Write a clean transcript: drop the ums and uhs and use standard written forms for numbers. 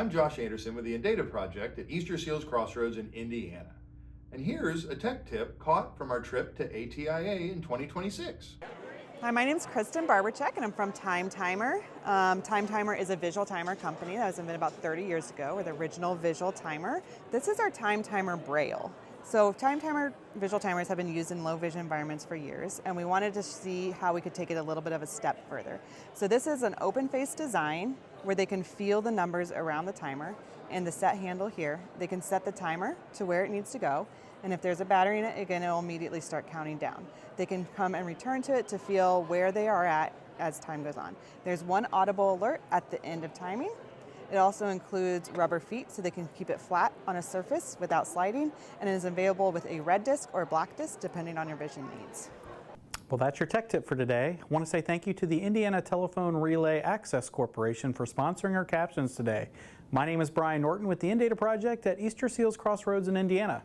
I'm Josh Anderson with the Data Project at Easter Seals Crossroads in Indiana. And here's a tech tip caught from our trip to ATIA in 2026. Hi, my name is Christen Barbercheck and I'm from Time Timer. Time Timer is a visual timer company that was invented about 30 years ago. We're the original visual timer. This is our Time Timer Braille. So Time Timer visual timers have been used in low vision environments for years, and we wanted to see how we could take it a little bit of a step further. So this is an open face design where they can feel the numbers around the timer and the set handle here. They can set the timer to where it needs to go, and if there's a battery in it, again, it will immediately start counting down. They can come and return to it to feel where they are at as time goes on. There's one audible alert at the end of timing. It also includes rubber feet so they can keep it flat on a surface without sliding, and it is available with a red disc or black disc depending on your vision needs. Well, that's your tech tip for today. I want to say thank you to the Indiana Telephone Relay Access Corporation for sponsoring our captions today. My name is Brian Norton with the Data Project at Easter Seals Crossroads in Indiana.